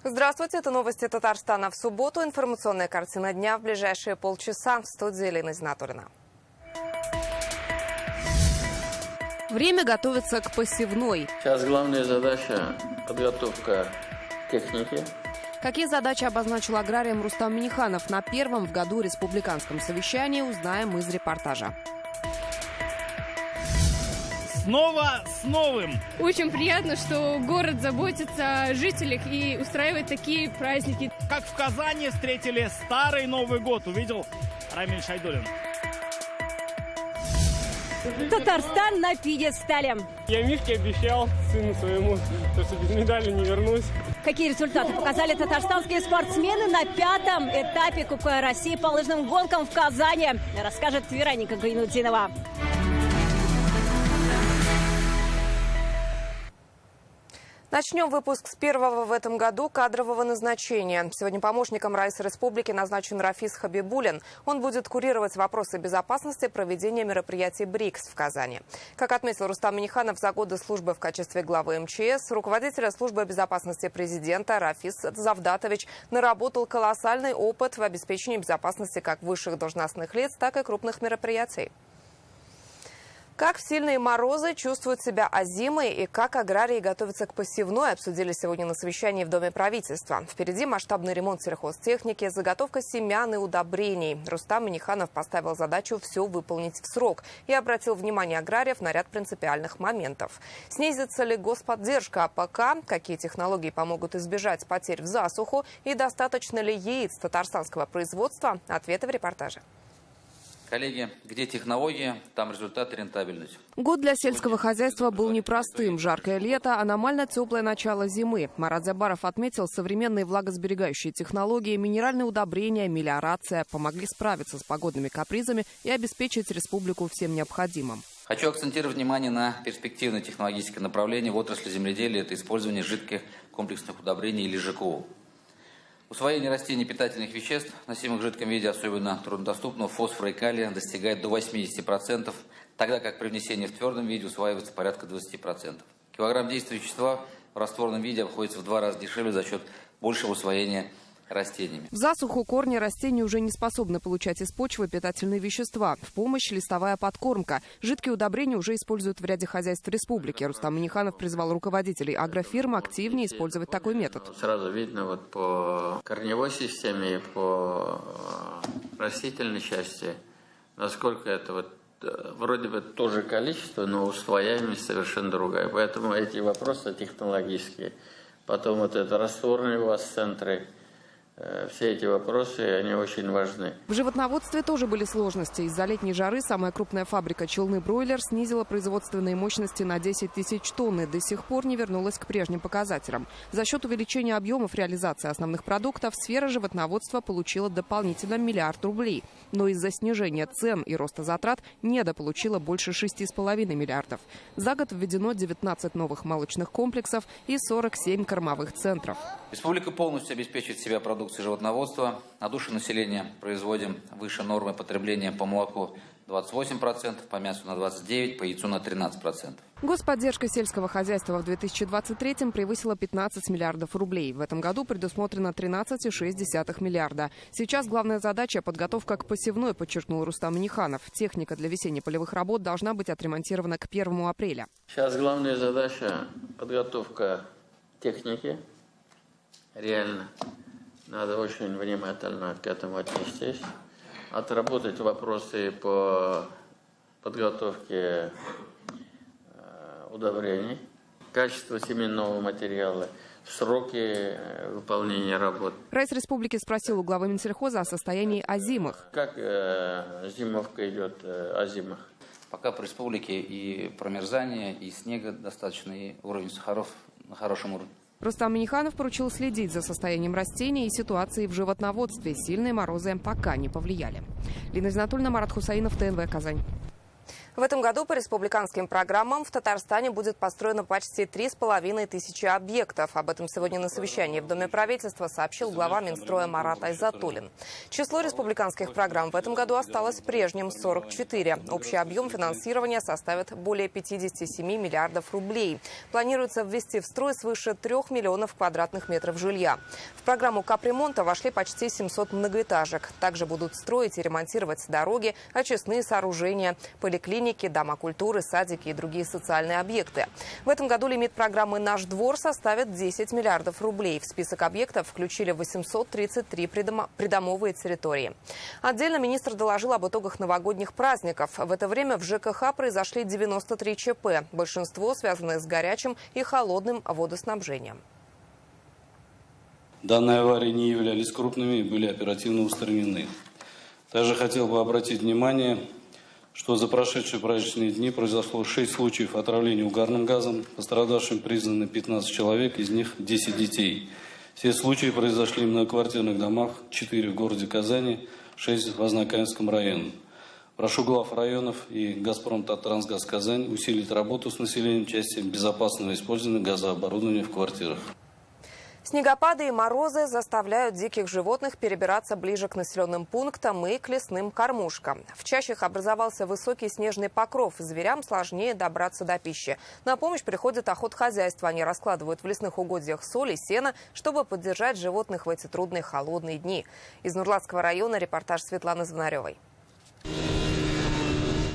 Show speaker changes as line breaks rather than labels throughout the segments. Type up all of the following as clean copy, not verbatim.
Здравствуйте, это новости Татарстана в субботу. Информационная картина дня в ближайшие полчаса. В студии Лена Знатурина. Время готовится к посевной.
Сейчас главная задача – подготовка техники.
Какие задачи обозначил аграрием Рустам Минниханов на первом в году республиканском совещании, узнаем из репортажа.
Снова с новым!
Очень приятно, что город заботится о жителях и устраивает такие праздники.
Как в Казани встретили старый Новый год, увидел Рамиль Шайдуллин.
Татарстан на пьедестале.
Я Мишке обещал, сыну своему, что без медали не вернусь.
Какие результаты показали татарстанские спортсмены на пятом этапе Кубка России по лыжным гонкам в Казани, расскажет Вероника Гайнутдинова.
Начнем выпуск с первого в этом году кадрового назначения. Сегодня помощником Раисы Республики назначен Рафис Хабибулин. Он будет курировать вопросы безопасности проведения мероприятий БРИКС в Казани. Как отметил Рустам Минниханов, за годы службы в качестве главы МЧС, руководителя службы безопасности президента Рафис Завдатович наработал колоссальный опыт в обеспечении безопасности как высших должностных лиц, так и крупных мероприятий. Как в сильные морозы чувствуют себя озимы и как аграрии готовятся к посевной, обсудили сегодня на совещании в Доме правительства. Впереди масштабный ремонт сельхозтехники, заготовка семян и удобрений. Рустам Минниханов поставил задачу все выполнить в срок и обратил внимание аграриев на ряд принципиальных моментов. Снизится ли господдержка АПК, какие технологии помогут избежать потерь в засуху и достаточно ли яиц татарстанского производства? Ответы в репортаже.
Коллеги, где технологии, там результат и рентабельность.
Год для сельского хозяйства был непростым. Жаркое лето, аномально теплое начало зимы. Марат Забаров отметил, современные влагосберегающие технологии, минеральные удобрения, мелиорация помогли справиться с погодными капризами и обеспечить республику всем необходимым.
Хочу акцентировать внимание на перспективное технологическое направление в отрасли земледелия. Это использование жидких комплексных удобрений или ЖКУ. Усвоение растений питательных веществ, носимых в жидком виде, особенно труднодоступного фосфора и калия, достигает до 80%, тогда как при внесении в твердом виде усваивается порядка 20%. Килограмм действующего вещества в растворном виде обходится в 2 раза дешевле за счет большего усвоения растениями.
В засуху корни растений уже не способны получать из почвы питательные вещества. В помощь листовая подкормка. Жидкие удобрения уже используют в ряде хозяйств республики. Рустам Минниханов призвал руководителей агрофирм активнее использовать такой метод.
Сразу видно вот по корневой системе и по растительной части, насколько это вот вроде бы то же количество, но усвояемость совершенно другая. Поэтому эти вопросы технологические. Потом вот это растворные у вас центры. Все эти вопросы, они очень важны.
В животноводстве тоже были сложности. Из-за летней жары самая крупная фабрика «Челны-бройлер» снизила производственные мощности на 10 тысяч тонн и до сих пор не вернулась к прежним показателям. За счет увеличения объемов реализации основных продуктов сфера животноводства получила дополнительно 1 миллиард рублей. Но из-за снижения цен и роста затрат недополучила больше 6,5 миллиардов. За год введено 19 новых молочных комплексов и 47 кормовых центров.
Республика полностью обеспечивает себя продукцией животноводства. На душу населения производим выше нормы потребления по молоку 28%, по мясу на 29%, по яйцу на 13%.
Господдержка сельского хозяйства в 2023-м превысила 15 миллиардов рублей. В этом году предусмотрено 13,6 миллиарда. Сейчас главная задача – подготовка к посевной, подчеркнул Рустам Минниханов. Техника для весенне-полевых работ должна быть отремонтирована к 1 апреля.
Сейчас главная задача – подготовка техники. Реально. Надо очень внимательно к этому отнестись. Отработать вопросы по подготовке удобрений, качество семенного материала, сроки выполнения работ.
Раис Республики спросил у главы Минсельхоза о состоянии озимых.
Как зимовка идет озимых?
Пока по республике и промерзание, и снега достаточно, и уровень сахаров на хорошем уровне.
Рустам Минниханов поручил следить за состоянием растений и ситуацией в животноводстве. Сильные морозы пока не повлияли. Лена Знатурина, Марат Хусаинов, ТНВ, Казань. В этом году по республиканским программам в Татарстане будет построено почти 3500 объектов. Об этом сегодня на совещании в Доме правительства сообщил глава Минстроя Марат Айзатуллин. Число республиканских программ в этом году осталось прежним – 44. Общий объем финансирования составит более 57 миллиардов рублей. Планируется ввести в строй свыше 3 миллионов квадратных метров жилья. В программу капремонта вошли почти 700 многоэтажек. Также будут строить и ремонтировать дороги, очистные сооружения, поликлиники, дома культуры, садики и другие социальные объекты. В этом году лимит программы «Наш двор» составит 10 миллиардов рублей. В список объектов включили 833 придомовые территории. Отдельно министр доложил об итогах новогодних праздников. В это время в ЖКХ произошли 93 ЧП. Большинство связаны с горячим и холодным водоснабжением.
Данные аварии не являлись крупными и были оперативно устранены. Также хотел бы обратить внимание, что за прошедшие праздничные дни произошло 6 случаев отравления угарным газом. Пострадавшим признаны 15 человек, из них 10 детей. Все случаи произошли в многоквартирных домах, 4 в городе Казани, 6 в Азнакаемском районе. Прошу глав районов и «Газпром-Таттрансгаз Казань» усилить работу с населением в части безопасного использования газооборудования в квартирах.
Снегопады и морозы заставляют диких животных перебираться ближе к населенным пунктам и к лесным кормушкам. В чащах образовался высокий снежный покров. Зверям сложнее добраться до пищи. На помощь приходят охотхозяйства. Они раскладывают в лесных угодьях соль и сено, чтобы поддержать животных в эти трудные холодные дни. Из Нурлатского района репортаж Светланы Звонаревой.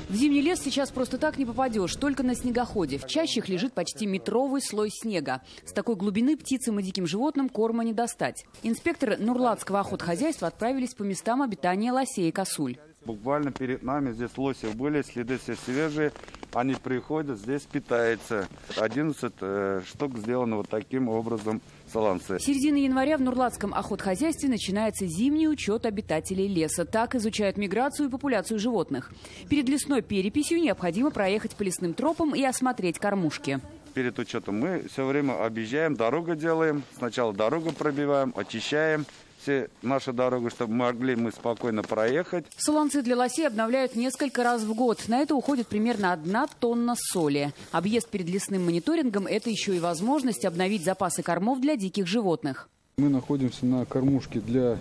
В зимний лес сейчас просто так не попадешь, только на снегоходе. В чащах лежит почти метровый слой снега. С такой глубины птицам и диким животным корма не достать. Инспекторы Нурлатского охотхозяйства отправились по местам обитания лосей и косуль.
Буквально перед нами здесь лоси были, следы все свежие. Они приходят, здесь питаются. 11 штук сделано вот таким образом саланцы.
С середины января в Нурлатском охотхозяйстве начинается зимний учет обитателей леса. Так изучают миграцию и популяцию животных. Перед лесной переписью необходимо проехать по лесным тропам и осмотреть кормушки.
Перед учетом мы все время объезжаем, дорогу делаем. Сначала дорогу пробиваем, очищаем все наши дороги, чтобы могли мы спокойно проехать.
Саланцы для лосей обновляют несколько раз в год. На это уходит примерно 1 тонна соли. Объезд перед лесным мониторингом – это еще и возможность обновить запасы кормов для диких животных.
Мы находимся на кормушке для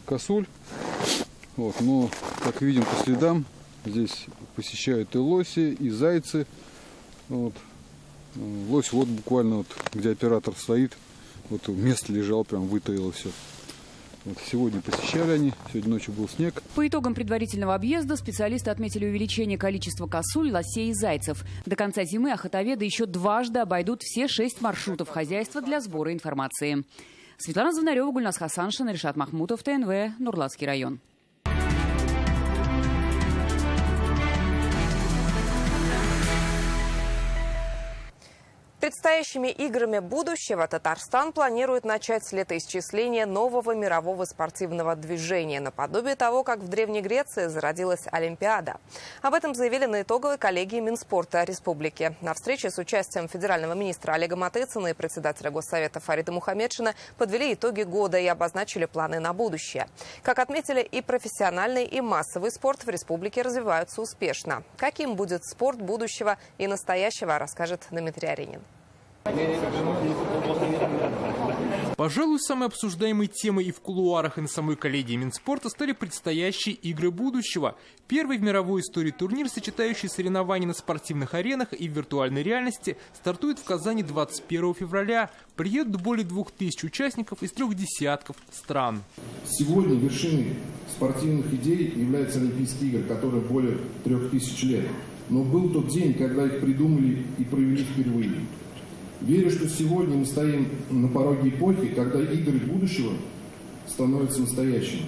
косуль. Но, как видим по следам, здесь посещают и лоси, и зайцы. Лось буквально где оператор стоит, место лежал, прям вытаило все. Сегодня посещали они, сегодня ночью был снег.
По итогам предварительного объезда специалисты отметили увеличение количества косуль, лосей и зайцев. До конца зимы охотоведы еще дважды обойдут все 6 маршрутов хозяйства для сбора информации. Светлана Звонарева, Гульнас Хасаншин, Решат Махмутов, ТНВ, Нурлатский район.
Предстоящими играми будущего Татарстан планирует начать с летоисчисления нового мирового спортивного движения, наподобие того, как в Древней Греции зародилась Олимпиада. Об этом заявили на итоговой коллегии Минспорта республики. На встрече с участием федерального министра Олега Матыцына и председателя Госсовета Фарида Мухаммедшина подвели итоги года и обозначили планы на будущее. Как отметили, и профессиональный, и массовый спорт в республике развиваются успешно. Каким будет спорт будущего и настоящего, расскажет Дмитрий Аренин.
Пожалуй, самой обсуждаемой темой и в кулуарах, и на самой коллегии Минспорта стали предстоящие игры будущего. Первый в мировой истории турнир, сочетающий соревнования на спортивных аренах и в виртуальной реальности, стартует в Казани 21 февраля. Приедут более 2000 участников из 3 десятков стран.
Сегодня вершиной спортивных идей являются Олимпийские игры, которые более 3000 лет. Но был тот день, когда их придумали и провели впервые. Верю, что сегодня мы стоим на пороге эпохи, когда игры будущего становятся настоящими.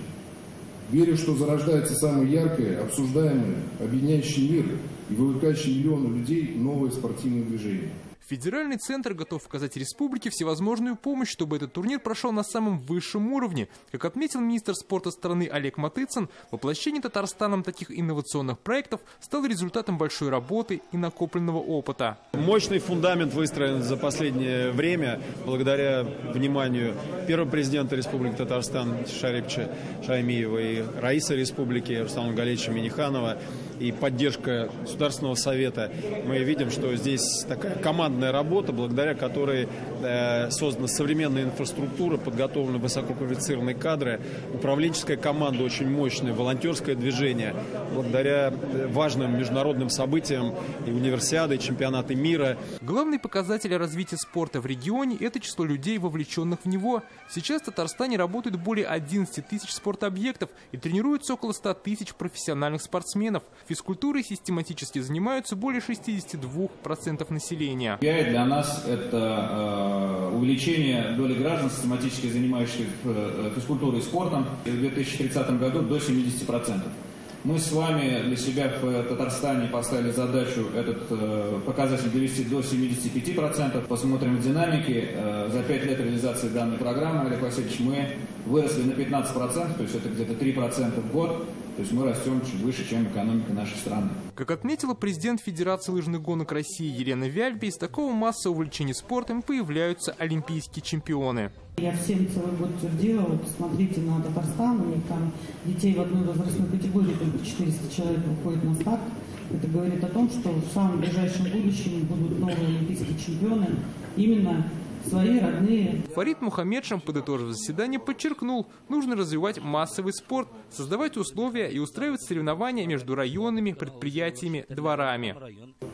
Верю, что зарождается самое яркое, обсуждаемое, объединяющее мир и вовлекающее миллионы людей новое спортивное движение.
Федеральный центр готов оказать республике всевозможную помощь, чтобы этот турнир прошел на самом высшем уровне. Как отметил министр спорта страны Олег Матыцын, воплощение Татарстаном таких инновационных проектов стало результатом большой работы и накопленного опыта.
Мощный фундамент выстроен за последнее время благодаря вниманию первого президента Республики Татарстан Шарипча Шаймиева и раиса республики Рустама Галича Миниханова и поддержка Государственного совета. Мы видим, что здесь такая командная работа, благодаря которой создана современная инфраструктура, подготовлены высококвалифицированные кадры, управленческая команда очень мощная, волонтерское движение. Благодаря важным международным событиям и универсиады, и чемпионаты мира.
Главный показатель развития спорта в регионе – это число людей, вовлеченных в него. Сейчас в Татарстане работают более 11 тысяч спортобъектов и тренируются около 100 тысяч профессиональных спортсменов. Физкультурой систематически занимаются более 62% населения.
Для нас это увеличение доли граждан, систематически занимающихся физкультурой и спортом, в 2030 году до 70%. Мы с вами для себя в Татарстане поставили задачу этот показатель довести до 75%. Посмотрим в динамике. За 5 лет реализации данной программы, Олег Васильевич, мы выросли на 15%, то есть это где-то 3% в год. То есть мы растем чуть выше, чем экономика нашей страны.
Как отметила президент Федерации лыжных гонок России Елена Вяльпе, из такого массового увлечения спортом появляются олимпийские чемпионы.
Я всем целый год твердила, вот смотрите на Татарстан, у них там детей в одной возрастной категории только 400 человек выходит на старт. Это говорит о том, что в самом ближайшем будущем будут новые олимпийские чемпионы, именно свои родные.
Фарид Мухаммедшам, подытожив заседание, подчеркнул, нужно развивать массовый спорт, создавать условия и устраивать соревнования между районами, предприятиями, дворами.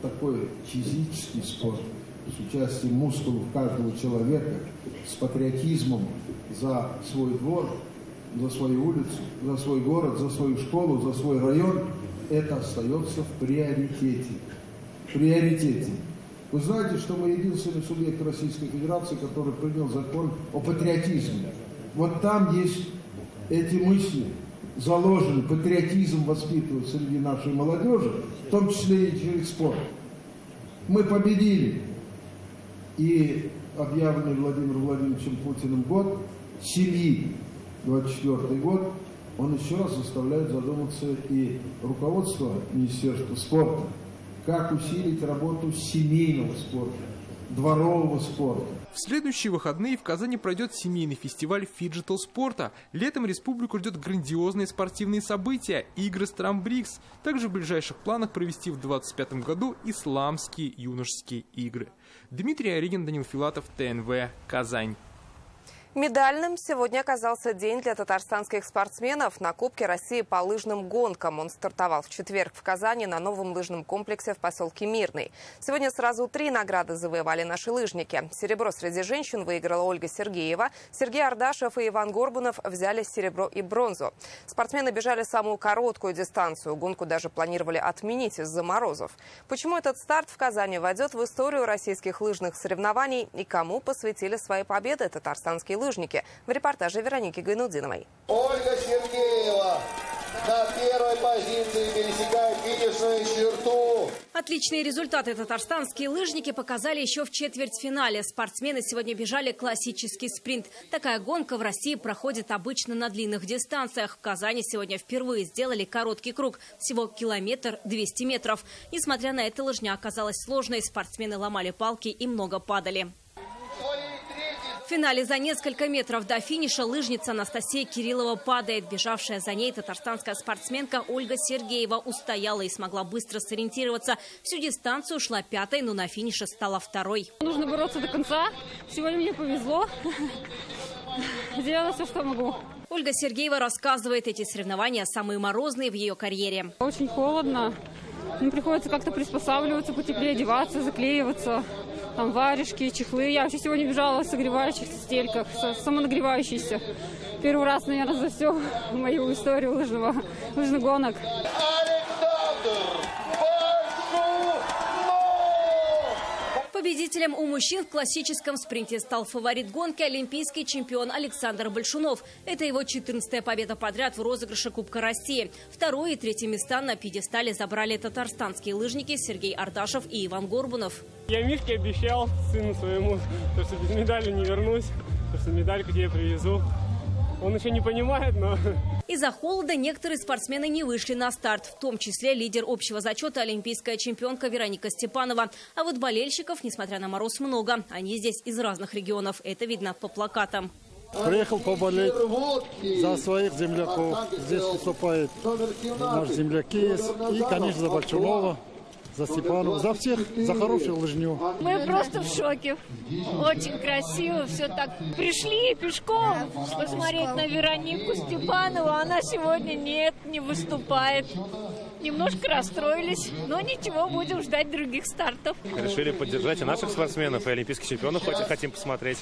Такой физический спорт с участием мускулов каждого человека, с патриотизмом за свой двор, за свою улицу, за свой город, за свою школу, за свой район, это остается в приоритете. В приоритете. Вы знаете, что мы единственный субъект Российской Федерации, который принял закон о патриотизме. Вот там есть эти мысли заложены, патриотизм воспитывать среди нашей молодежи, в том числе и через спорт. Мы победили. И объявленный Владимиром Владимировичем Путиным год семьи, 24-й год, он еще раз заставляет задуматься и руководство Министерства спорта, как усилить работу семейного спорта, дворового спорта.
В следующие выходные в Казани пройдет семейный фестиваль фиджитал спорта. Летом республику ждет грандиозные спортивные события – игры Страмбрикс. Также в ближайших планах провести в 2025 году исламские юношеские игры. Дмитрий Орегин, Данил Филатов, ТНВ, Казань.
Медальным сегодня оказался день для татарстанских спортсменов на Кубке России по лыжным гонкам. Он стартовал в четверг в Казани на новом лыжном комплексе в поселке Мирный. Сегодня сразу 3 награды завоевали наши лыжники. Серебро среди женщин выиграла Ольга Сергеева. Сергей Ардашев и Иван Горбунов взяли серебро и бронзу. Спортсмены бежали самую короткую дистанцию. Гонку даже планировали отменить из-за морозов. Почему этот старт в Казани войдет в историю российских лыжных соревнований и кому посвятили свои победы татарстанские лыжники? В репортаже Вероники Гайнудиновой.
Ольга Сергеева на первой позиции пересекает финишную черту.
Отличные результаты татарстанские лыжники показали еще в четвертьфинале. Спортсмены сегодня бежали классический спринт. Такая гонка в России проходит обычно на длинных дистанциях. В Казани сегодня впервые сделали короткий круг. Всего 1,2 метров. Несмотря на это, лыжня оказалась сложной. Спортсмены ломали палки и много падали. В финале за несколько метров до финиша лыжница Анастасия Кириллова падает. Бежавшая за ней татарстанская спортсменка Ольга Сергеева устояла и смогла быстро сориентироваться. Всю дистанцию шла 5-й, но на финише стала 2-й.
Нужно бороться до конца. Сегодня мне повезло. Сделала все, что могу.
Ольга Сергеева рассказывает, эти соревнования самые морозные в ее карьере.
Очень холодно. Мне приходится как-то приспосабливаться, потеплее одеваться, заклеиваться. Там варежки, чехлы. Я вообще сегодня бежала в согревающихся стельках, самонагревающихся. Первый раз, наверное, за всю мою историю лыжных гонок.
По Победителем у мужчин в классическом спринте стал фаворит гонки олимпийский чемпион Александр Большунов. Это его 14-я победа подряд в розыгрыше Кубка России. Второе и третье места на пьедестале забрали татарстанские лыжники Сергей Ардашев и Иван Горбунов.
Я Мишке обещал, сыну своему, что без медали не вернусь, что медальку тебе привезу. Он еще не понимает, но...
Из-за холода некоторые спортсмены не вышли на старт, в том числе лидер общего зачета олимпийская чемпионка Вероника Степанова. А вот болельщиков, несмотря на мороз, много. Они здесь из разных регионов. Это видно по плакатам.
Приехал поболеть за своих земляков. Здесь выступает наш земляк и, конечно, за Большунова, за Степанова, за всех, за хорошую лыжню.
Мы просто в шоке. Очень красиво, все так. Пришли пешком посмотреть на Веронику Степанову. Она сегодня не выступает. Немножко расстроились, но ничего, будем ждать других стартов.
Решили поддержать и наших спортсменов, и олимпийских чемпионов хотим посмотреть.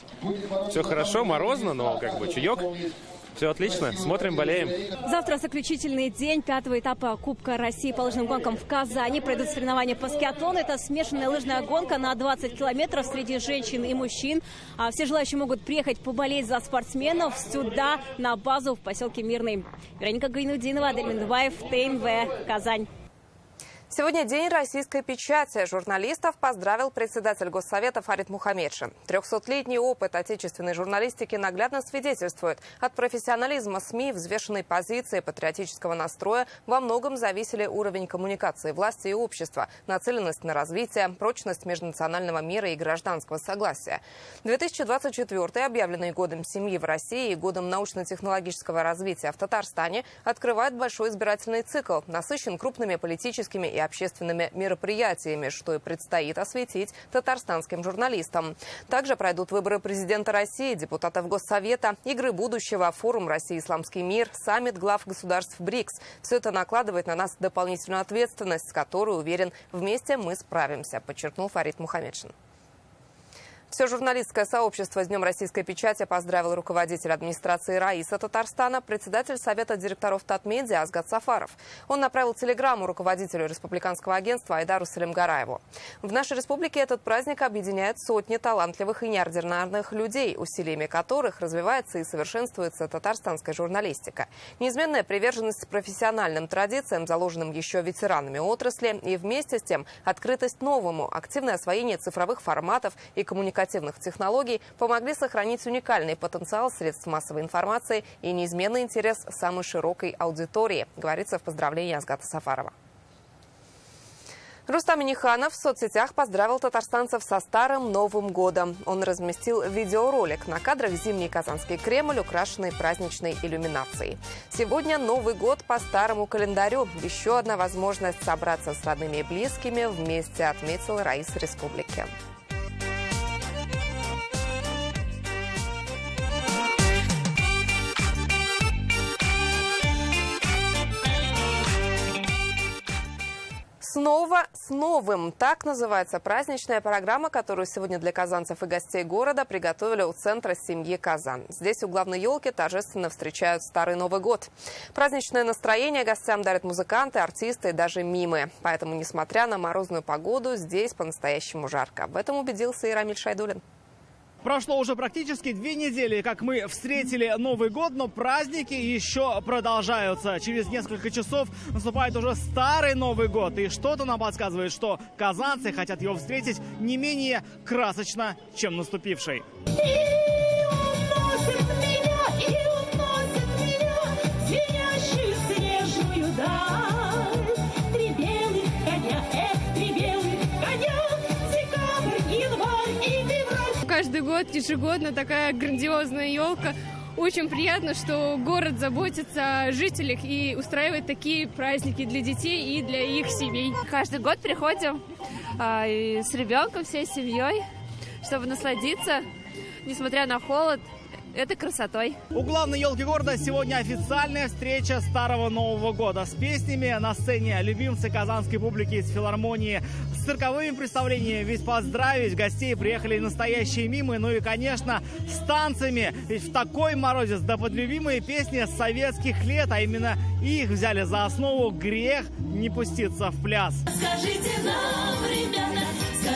Все хорошо, морозно, но как бы чаек. Все отлично, смотрим, болеем.
Завтра заключительный день 5-го этапа Кубка России по лыжным гонкам в Казани. Пройдут соревнования по скиатлону. Это смешанная лыжная гонка на 20 километров среди женщин и мужчин. Все желающие могут приехать поболеть за спортсменов сюда, на базу в поселке Мирный. Вероника Гайнудинова, Адель Мендубаев, ТНВ, Казань.
Сегодня день российской печати. Журналистов поздравил председатель Госсовета Фарид Мухамедшин. 300-летний опыт отечественной журналистики наглядно свидетельствует. От профессионализма СМИ, взвешенной позиции, патриотического настроя во многом зависели уровень коммуникации власти и общества, нацеленность на развитие, прочность межнационального мира и гражданского согласия. 2024, объявленный годом семьи в России и годом научно-технологического развития в Татарстане, открывает большой избирательный цикл, насыщен крупными политическими и общественными мероприятиями, что и предстоит осветить татарстанским журналистам. Также пройдут выборы президента России, депутатов Госсовета, игры будущего, форум «Россия-Исламский мир», саммит глав государств БРИКС. Все это накладывает на нас дополнительную ответственность, с которой, уверен, вместе мы справимся, подчеркнул Фарид Мухамедшин. Все журналистское сообщество с Днем российской печати поздравил руководитель администрации Раиса Татарстана, председатель Совета директоров Татмедиа Азгат Сафаров. Он направил телеграмму руководителю республиканского агентства Айдару Салимгараеву. В нашей республике этот праздник объединяет сотни талантливых и неординарных людей, усилиями которых развивается и совершенствуется татарстанская журналистика. Неизменная приверженность профессиональным традициям, заложенным еще ветеранами отрасли, и вместе с тем открытость новому, активное освоение цифровых форматов и коммуникативных технологий помогли сохранить уникальный потенциал средств массовой информации и неизменный интерес самой широкой аудитории, говорится в поздравлении Азгата Сафарова. Рустам Минниханов в соцсетях поздравил татарстанцев со Старым Новым годом. Он разместил видеоролик. На кадрах зимний Казанский Кремль, украшенный праздничной иллюминацией. Сегодня Новый год по старому календарю. Еще одна возможность собраться с родными и близкими вместе, отметил Раис республики. Снова с новым. Так называется праздничная программа, которую сегодня для казанцев и гостей города приготовили у центра семьи «Казан». Здесь у главной елки торжественно встречают Старый Новый год. Праздничное настроение гостям дарят музыканты, артисты и даже мимы. Поэтому, несмотря на морозную погоду, здесь по-настоящему жарко. В этом убедился и Рамиль Шайдулин.
Прошло уже практически 2 недели, как мы встретили Новый год, но праздники еще продолжаются. Через несколько часов наступает уже Старый Новый год. И что-то нам подсказывает, что казанцы хотят его встретить не менее красочно, чем наступивший.
Каждый год, ежегодно такая грандиозная елка. Очень приятно, что город заботится о жителях и устраивает такие праздники для детей и для их семей.
Каждый год приходим с ребенком, всей семьей, чтобы насладиться, несмотря на холод, этой красотой.
У главной елки города сегодня официальная встреча Старого Нового года с песнями на сцене любимцы казанской публики из филармонии, с цирковыми представлениями. Ведь поздравить гостей приехали настоящие мимы, ну и, конечно, с танцами. Ведь в такой морозец, да под любимые песни с советских лет, а именно их взяли за основу, грех не пуститься в пляс.
Скажите нам, ребята,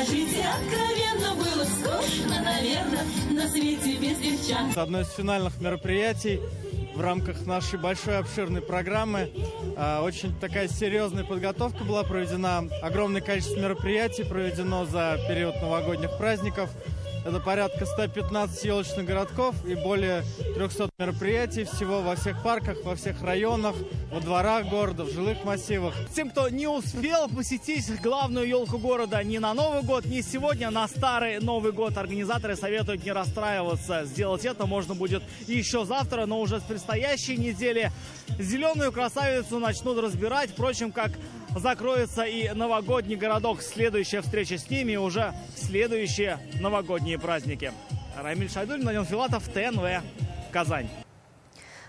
Скажите откровенно, было скучно, наверное, на свете без девчат.
Одно из финальных мероприятий в рамках нашей большой обширной программы. Очень такая серьезная подготовка была проведена. Огромное количество мероприятий проведено за период новогодних праздников. Это порядка 115 елочных городков и более 300 мероприятий всего во всех парках, во всех районах, во дворах города, в жилых массивах. Тем, кто не успел посетить главную елку города ни на Новый год, ни сегодня, на Старый Новый год, организаторы советуют не расстраиваться. Сделать это можно будет еще завтра, но уже с предстоящей недели зеленую красавицу начнут разбирать. Впрочем, как закроется и новогодний городок. Следующая встреча с ними уже следующие новогодние праздники. Рамиль Шайдуллин, Данил Филатов, ТНВ, Казань.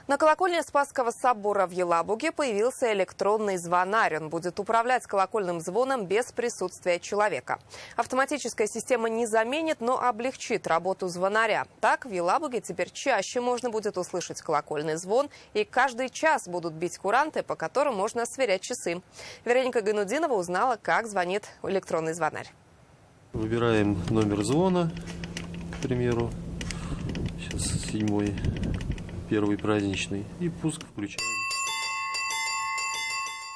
На колокольне Спасского собора в Елабуге появился электронный звонарь. Он будет управлять колокольным звоном без присутствия человека. Автоматическая система не заменит, но облегчит работу звонаря. Так, в Елабуге теперь чаще можно будет услышать колокольный звон, и каждый час будут бить куранты, по которым можно сверять часы. Вероника Гайнудинова узнала, как звонит электронный звонарь.
Выбираем номер звона, к примеру, сейчас 7-й. Первый праздничный, и пуск включаем.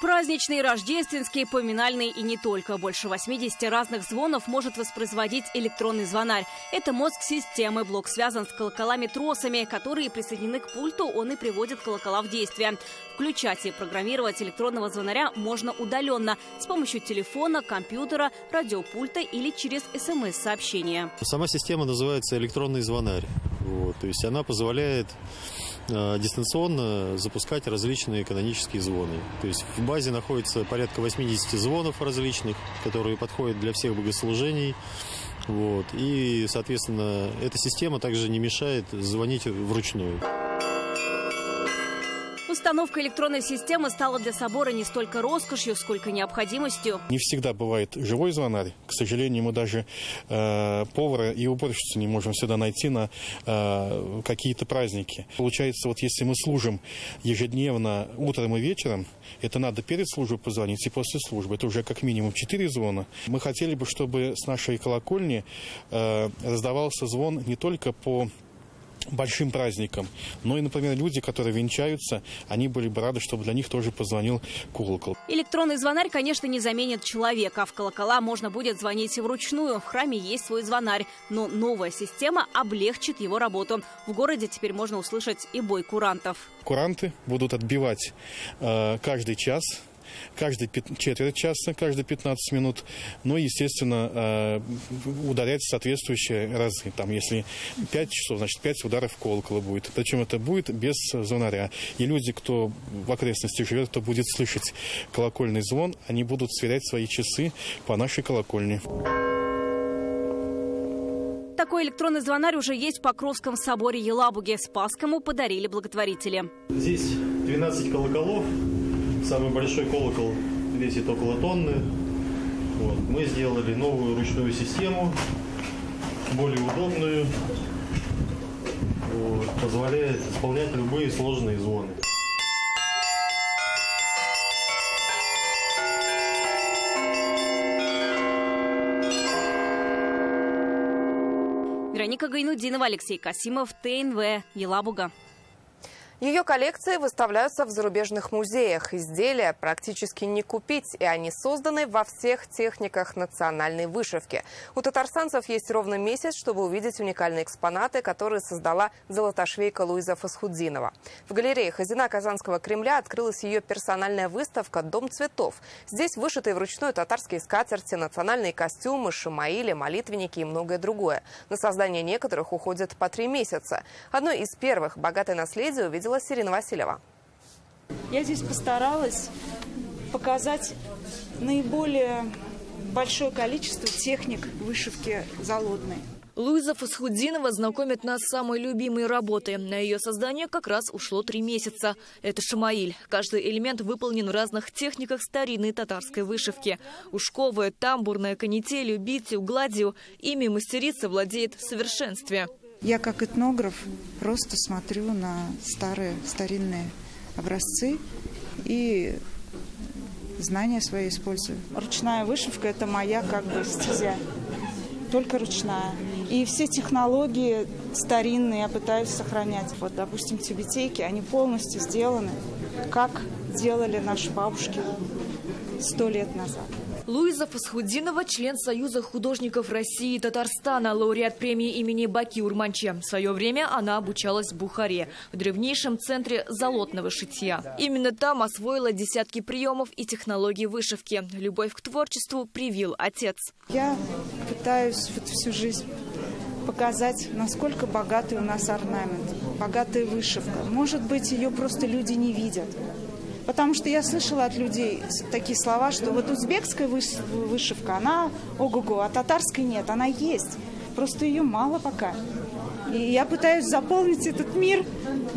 Праздничный, рождественский, поминальный и не только. Больше 80 разных звонов может воспроизводить электронный звонарь. Это мозг системы. Блок связан с колоколами-тросами, которые присоединены к пульту, он и приводит колокола в действие. Включать и программировать электронного звонаря можно удаленно с помощью телефона, компьютера, радиопульта или через СМС-сообщение.
Сама система называется электронный звонарь. То есть она позволяет дистанционно запускать различные канонические звоны. То есть в базе находится порядка 80 звонов различных, которые подходят для всех богослужений. И, соответственно, эта система также не мешает звонить вручную.
Установка электронной системы стала для собора не столько роскошью, сколько необходимостью.
Не всегда бывает живой звонарь. К сожалению, мы даже повара и уборщицу не можем всегда найти на какие-то праздники. Получается, если мы служим ежедневно утром и вечером, это надо перед службой позвонить и после службы. Это уже как минимум 4 звона. Мы хотели бы, чтобы с нашей колокольни раздавался звон не только по большим праздникам. Но и, например, люди, которые венчаются, они были бы рады, чтобы для них тоже позвонил колокол.
Электронный звонарь, конечно, не заменит человека. В колокола можно будет звонить вручную. В храме есть свой звонарь. Но новая система облегчит его работу. В городе теперь можно услышать и бой курантов.
Куранты будут отбивать каждый час, каждые четверть часа, каждые 15 минут. Естественно, ударять соответствующие разы. Если 5 часов, значит 5 ударов колокола будет. Причем это будет без звонаря. И люди, кто в окрестностях живет, кто будет слышать колокольный звон, они будут сверять свои часы по нашей колокольне.
Такой электронный звонарь уже есть в Покровском соборе Елабуге. Спасскому подарили благотворители.
Здесь 12 колоколов. Самый большой колокол весит около тонны. Мы сделали новую ручную систему, более удобную, позволяет исполнять любые сложные звоны.
Вероника Гайнудинова, Алексей Касимов, ТНВ, Елабуга.
Ее коллекции выставляются в зарубежных музеях. Изделия практически не купить, и они созданы во всех техниках национальной вышивки. У татарстанцев есть ровно месяц, чтобы увидеть уникальные экспонаты, которые создала золотошвейка Луиза Фасхутдинова. В галерее Хазина Казанского Кремля открылась ее персональная выставка «Дом цветов». Здесь вышитые вручную татарские скатерти, национальные костюмы, шамаили, молитвенники и многое другое. На создание некоторых уходит по 3 месяца. Одной из первых богатое наследие увидела Сирина Васильева.
Я здесь постаралась показать наиболее большое количество техник вышивки залодной.
Луиза Фасхутдинова знакомит нас с самой любимой работой. На ее создание как раз ушло 3 месяца. Это шамаиль. Каждый элемент выполнен в разных техниках старинной татарской вышивки. Ушковая, тамбурная, канителью, битью, гладью. Ими мастерица владеет в совершенстве.
Я как этнограф просто смотрю на старинные образцы и знания свои использую. Ручная вышивка – это моя стезя. только ручная. И все технологии старинные я пытаюсь сохранять. Вот, допустим, тюбетейки, они полностью сделаны, как делали наши бабушки 100 лет назад.
Луиза Фасхутдинова – член Союза художников России и Татарстана, лауреат премии имени Баки Урманче. В свое время она обучалась в Бухаре, в древнейшем центре золотного шитья. Именно там освоила десятки приемов и технологий вышивки. Любовь к творчеству привил отец.
Я пытаюсь всю жизнь показать, насколько богатый у нас орнамент, богатая вышивка. Может быть, ее просто люди не видят. Потому что я слышала от людей такие слова, что вот узбекская вышивка, она ого-го, а татарской нет, она есть. Просто ее мало пока. И я пытаюсь заполнить этот мир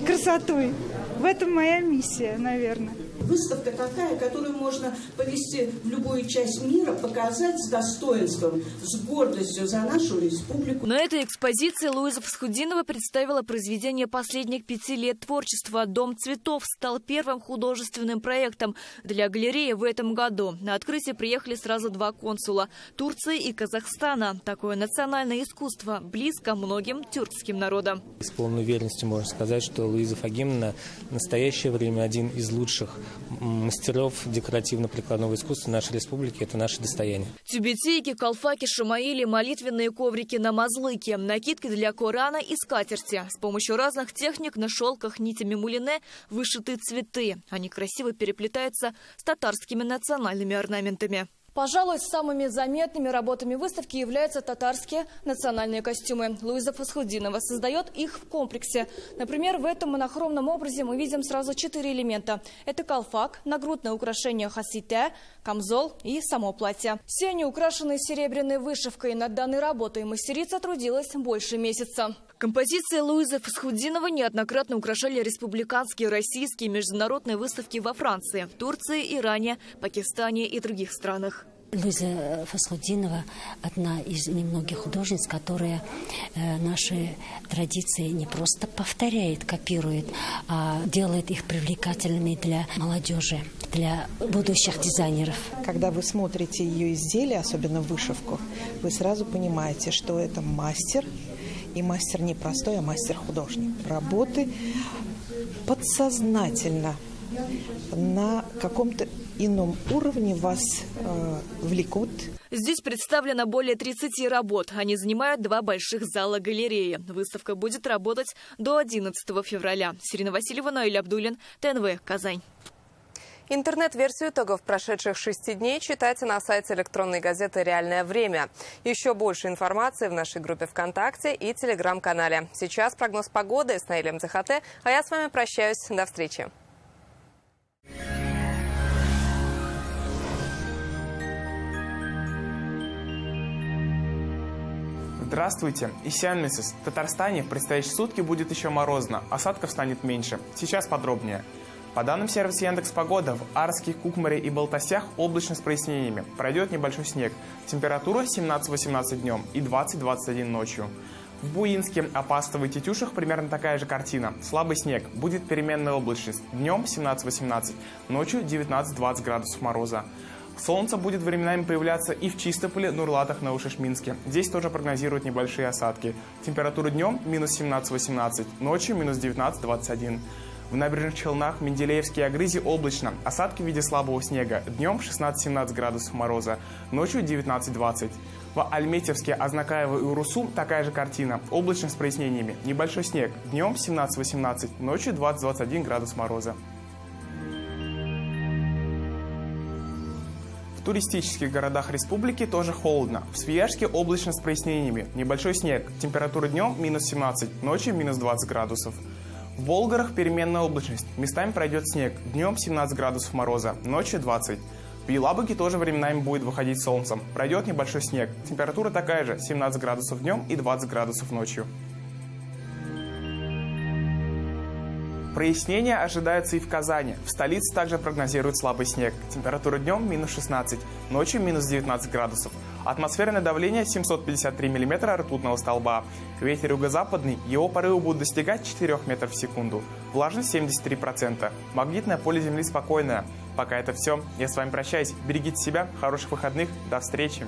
красотой. В этом моя миссия, наверное.
Выставка такая, которую можно повести в любую часть мира, показать с достоинством, с гордостью за нашу республику.
На этой экспозиции Луиза Фасхутдинова представила произведение последних 5 лет творчества. «Дом цветов» стал первым художественным проектом для галереи в этом году. На открытие приехали сразу 2 консула – Турции и Казахстана. Такое национальное искусство близко многим тюркским народам.
С полной уверенностью можно сказать, что Луиза Фагимовна в настоящее время один из лучших мастеров декоративно-прикладного искусства нашей республики. Это наше достояние.
Тюбетейки, колфаки, шамаили, молитвенные коврики на мазлыке, накидки для Корана и скатерти. С помощью разных техник на шелках нитями мулине вышиты цветы. Они красиво переплетаются с татарскими национальными орнаментами. Пожалуй, самыми заметными работами выставки являются татарские национальные костюмы. Луиза Фасхутдинова создает их в комплексе. Например, в этом монохромном образе мы видим сразу 4 элемента. Это колфак, нагрудное украшение хасите, камзол и само платье. Все они украшены серебряной вышивкой. Над данной работой мастерица трудилась больше месяца. Композиции Луизы Фасхутдиновой неоднократно украшали республиканские, российские и международные выставки во Франции, в Турции, Иране, Пакистане и других странах.
Луиза Фасхутдинова – одна из немногих художниц, которая наши традиции не просто повторяет, копирует, а делает их привлекательными для молодежи, для будущих дизайнеров.
Когда вы смотрите ее изделия, особенно вышивку, вы сразу понимаете, что это мастер, и мастер не простой, а мастер-художник. Работы подсознательно на каком-то ином уровне вас влекут.
Здесь представлено более 30 работ. Они занимают 2 больших зала галереи. Выставка будет работать до 11 февраля. Сирина Васильева, Наиль Абдуллин, ТНВ, Казань.
Интернет-версию итогов прошедших 6 дней читайте на сайте электронной газеты «Реальное время». Еще больше информации в нашей группе ВКонтакте и Телеграм-канале. Сейчас прогноз погоды с Наилем Захате, а я с вами прощаюсь. До встречи.
Здравствуйте! Исян Месяц. В Татарстане в предстоящие сутки будет еще морозно, осадков станет меньше. Сейчас подробнее. По данным сервиса Яндекс.Погода, в Арске, Кукмаре и Балтасях облачно с прояснениями. Пройдет небольшой снег. Температура 17-18 днем и 20-21 ночью. В Буинске, Апастово и Тетюшах примерно такая же картина. Слабый снег. Будет переменная облачность. Днем 17-18, ночью 19-20 градусов мороза. Солнце будет временами появляться и в Чистополе, Нурлатах, Новошишминске. Здесь тоже прогнозируют небольшие осадки. Температура днем минус 17-18, ночью минус 19-21. В набережных Челнах, Менделеевске и Агрызе облачно. Осадки в виде слабого снега. Днем 16-17 градусов мороза, ночью 19-20. В Альметьевске, Азнакаево и Урусу такая же картина. Облачно с прояснениями. Небольшой снег. Днем 17-18, ночью 20-21 градус мороза. В туристических городах республики тоже холодно. В Свияжске облачно с прояснениями. Небольшой снег. Температура днем минус 17, ночью минус 20 градусов. В Болгарах переменная облачность. Местами пройдет снег. Днем 17 градусов мороза, ночью 20. В Елабуге тоже временами будет выходить солнцем. Пройдет небольшой снег. Температура такая же. 17 градусов днем и 20 градусов ночью. Прояснения ожидаются и в Казани. В столице также прогнозируют слабый снег. Температура днем минус 16, ночью минус 19 градусов. Атмосферное давление 753 мм ртутного столба. Ветер юго-западный, его порывы будут достигать 4 метров в секунду. Влажность 73%. Магнитное поле Земли спокойное. Пока это все. Я с вами прощаюсь. Берегите себя. Хороших выходных. До встречи.